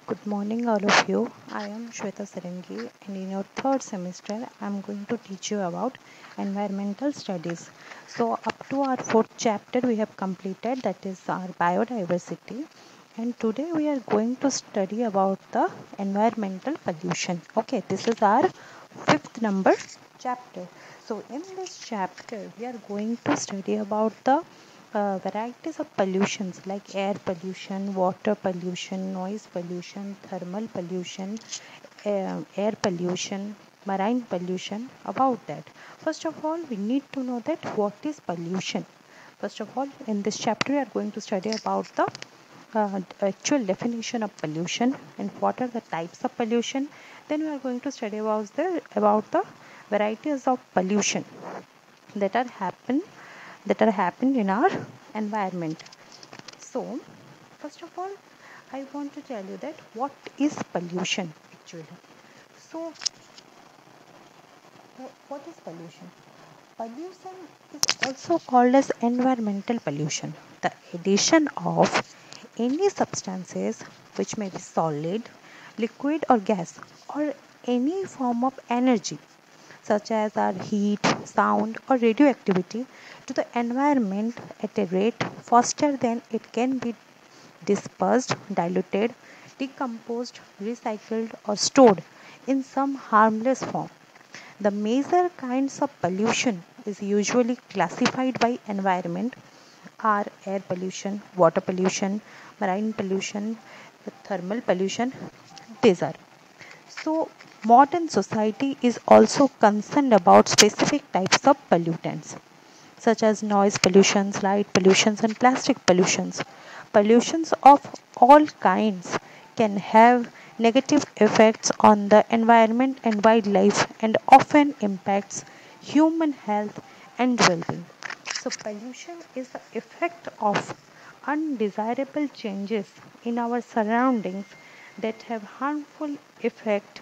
Good morning, all of you. I am Shweta Sarangi, and in your third semester, I am going to teach you about environmental studies. So, up to our fourth chapter, we have completed, that is our biodiversity. And today, we are going to study about the environmental pollution. Okay, this is our fifth number chapter. So, in this chapter, we are going to study about the varieties of pollutions like air pollution, water pollution, noise pollution, thermal pollution, air pollution, marine pollution. About that, first of all, we need to know that what is pollution. First of all, in this chapter, we are going to study about the actual definition of pollution and what are the types of pollution. Then we are going to study about the varieties of pollution that are happen that are happening in our environment. So, first of all, I want to tell you that what is pollution actually. So, what is pollution? Pollution is also called as environmental pollution, the addition of any substances which may be solid, liquid, or gas, or any form of energy such as our heat, sound, or radioactivity to the environment at a rate faster than it can be dispersed, diluted, decomposed, recycled, or stored in some harmless form. The major kinds of pollution is usually classified by environment are air pollution, water pollution, marine pollution, thermal pollution. These are. So, modern society is also concerned about specific types of pollutants such as noise pollutions, light pollutions, and plastic pollutions. Pollutions of all kinds can have negative effects on the environment and wildlife and often impacts human health and well-being. So pollution is the effect of undesirable changes in our surroundings that have harmful effect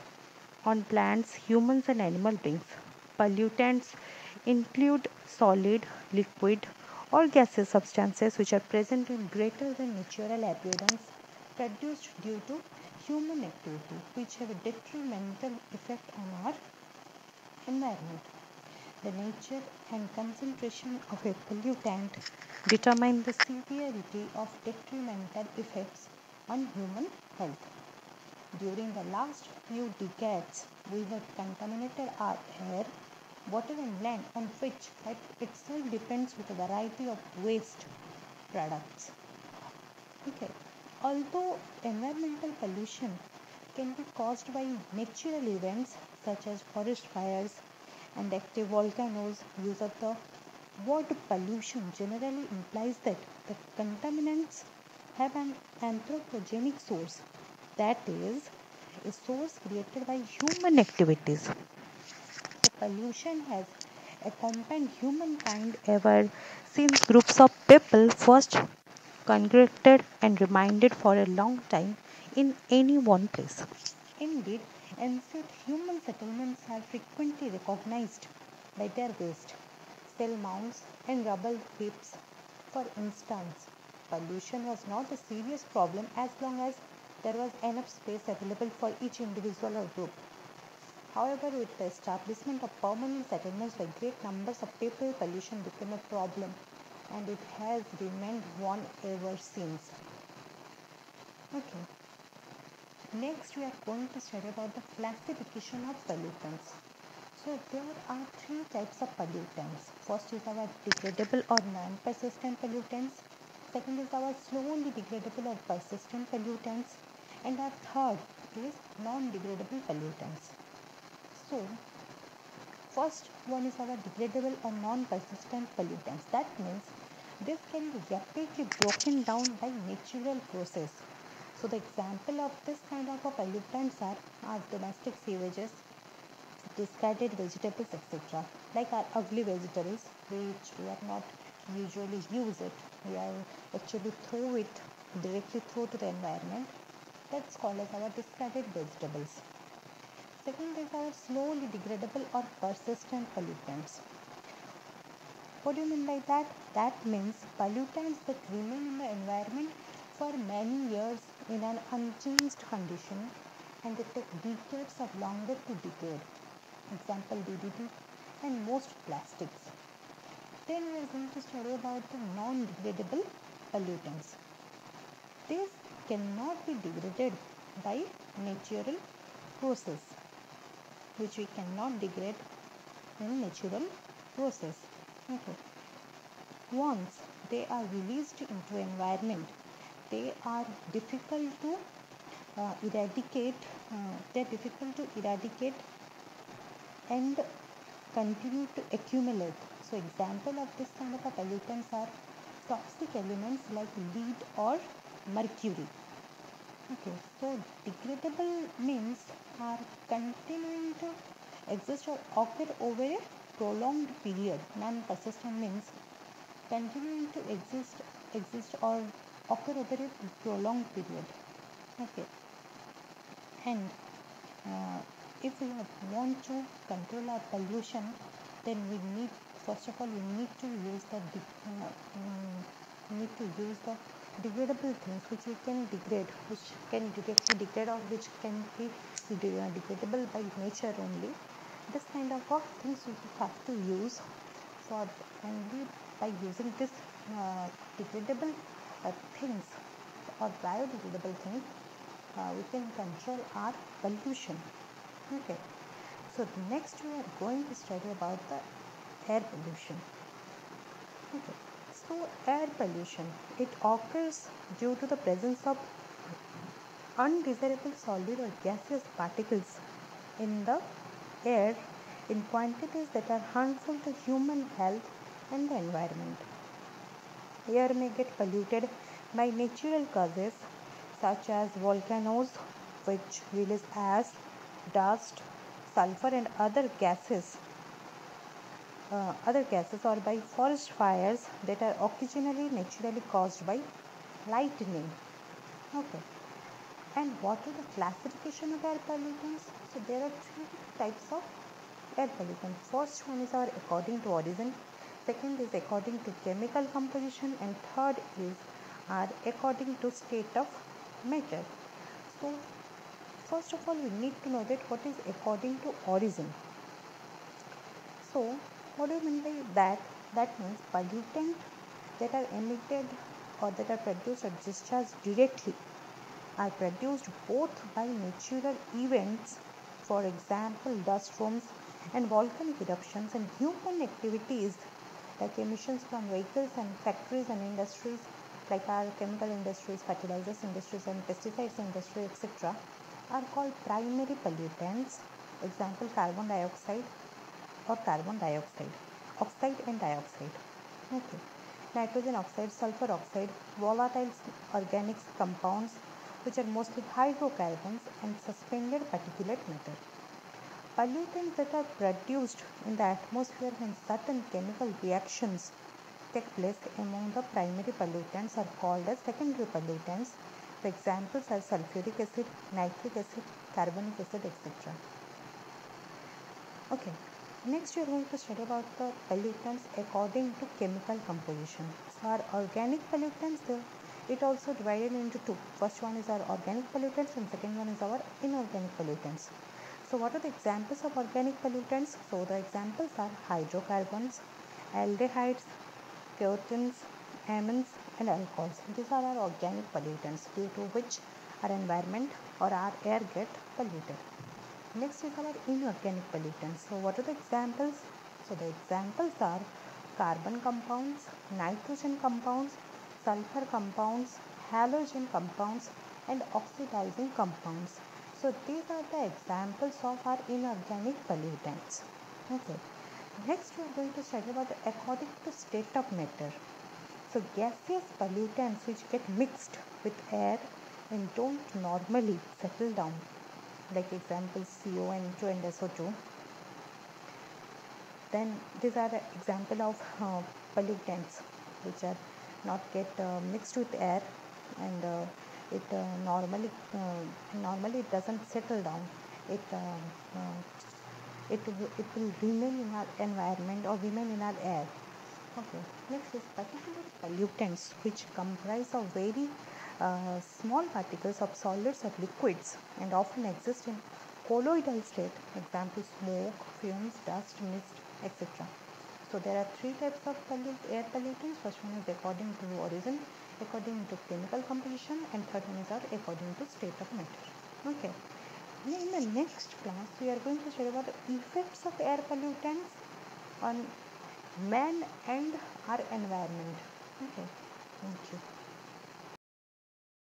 on plants, humans, and animal beings. Pollutants include solid, liquid, or gaseous substances which are present in greater than natural appearance produced due to human activity, which have a detrimental effect on our environment. The nature and concentration of a pollutant determine the severity of detrimental effects on human health. During the last few decades, we have contaminated our air, water, and land, on which it itself depends with a variety of waste products. Okay. Although environmental pollution can be caused by natural events such as forest fires and active volcanoes, use of the word pollution generally implies that the contaminants have an anthropogenic source, that is, a source created by human activities. The pollution has accompanied humankind ever since groups of people first congregated and remained for a long time in any one place. Indeed, ancient human settlements are frequently recognized by their waste, cell mounds, and rubble heaps. For instance, pollution was not a serious problem as long as there was enough space available for each individual or group. However, with the establishment of permanent settlements by great numbers of people, pollution became a problem and it has remained one ever since. Okay. Next, we are going to study about the classification of pollutants. So, there are three types of pollutants. First is our degradable or non-persistent pollutants. Second is our slowly degradable or persistent pollutants. And our third is non-degradable pollutants. So, first one is our degradable or non-persistent pollutants. That means this can be rapidly broken down by natural process. So the example of this kind of pollutants are domestic sewages, discarded vegetables, etc. Like our ugly vegetables, which we are not usually use it. We are actually throw it directly through to the environment. That's called as our discarded vegetables. Second is our slowly degradable or persistent pollutants. What do you mean by that? That means pollutants that remain in the environment for many years in an unchanged condition and they take decades or longer to degrade. Example DDT and most plastics. Then we are going to study about the non-degradable pollutants. These cannot be degraded by natural process, which we cannot degrade in natural process. Okay. Once they are released into environment, they are difficult to eradicate. They are difficult to eradicate and continue to accumulate. So, example of this kind of pollutants are toxic elements like lead or mercury. Okay, so degradable means are continuing to exist or occur over a prolonged period. Non-persistent means continuing to exist or occur over a prolonged period. Okay, and uh, if we want to control our pollution, then we need, first of all, we need to use the degradable things which we can degrade, which can directly degrade or which can be degradable by nature only. This kind of things we have to use for only by using this degradable things or biodegradable things we can control our pollution. Okay, so next we are going to study about the air pollution. Okay, so air pollution, it occurs due to the presence of undesirable solid or gaseous particles in the air in quantities that are harmful to human health and the environment. Air may get polluted by natural causes such as volcanoes, which release ash, dust, sulfur, and other gases, or by forest fires that are occasionally naturally caused by lightning. Okay. And what is the classification of air pollutants? So there are three types of air pollutants. First one is our according to origin, second is according to chemical composition, and third is our according to state of matter. So first of all we need to know that what is according to origin. So what do you mean by that? That means pollutants that are emitted or that are produced or discharged directly are produced both by natural events, for example dust storms and volcanic eruptions, and human activities like emissions from vehicles and factories and industries like our chemical industries, fertilizers industries and pesticides industry, etc., are called primary pollutants. Example carbon dioxide or carbon dioxide, oxide and dioxide. Okay. Nitrogen oxide, sulfur oxide, volatile organic compounds which are mostly hydrocarbons, and suspended particulate matter. Pollutants that are produced in the atmosphere when certain chemical reactions take place among the primary pollutants are called as secondary pollutants. The examples are sulfuric acid, nitric acid, carbonic acid, etc. Okay, next we are going to study about the pollutants according to chemical composition. So our organic pollutants, it also divided into two. First one is our organic pollutants and second one is our inorganic pollutants. So what are the examples of organic pollutants? So the examples are hydrocarbons, aldehydes, kerogens, amines and alcohols. These are our organic pollutants due to which our environment or our air get polluted. Next is our inorganic pollutants. So what are the examples? So the examples are carbon compounds, nitrogen compounds, sulfur compounds, halogen compounds and oxidizing compounds. So these are the examples of our inorganic pollutants. Okay. Next we are going to study about the according to state of matter. So gaseous pollutants which get mixed with air and don't normally settle down, like examples CO and N2 and SO2. Then these are example of pollutants which are not get mixed with air and it normally it doesn't settle down. It it will remain in our environment or remain in our air. Okay. Next is particular pollutants which comprise of very small particles of solids or liquids and often exist in colloidal state, example smoke, fumes, dust, mist, etc. So there are three types of air pollutants. First one is according to origin, according to chemical composition, and third one is according to state of matter. Okay. In the next class, we are going to study about the effects of air pollutants on man and our environment. Okay. Thank you.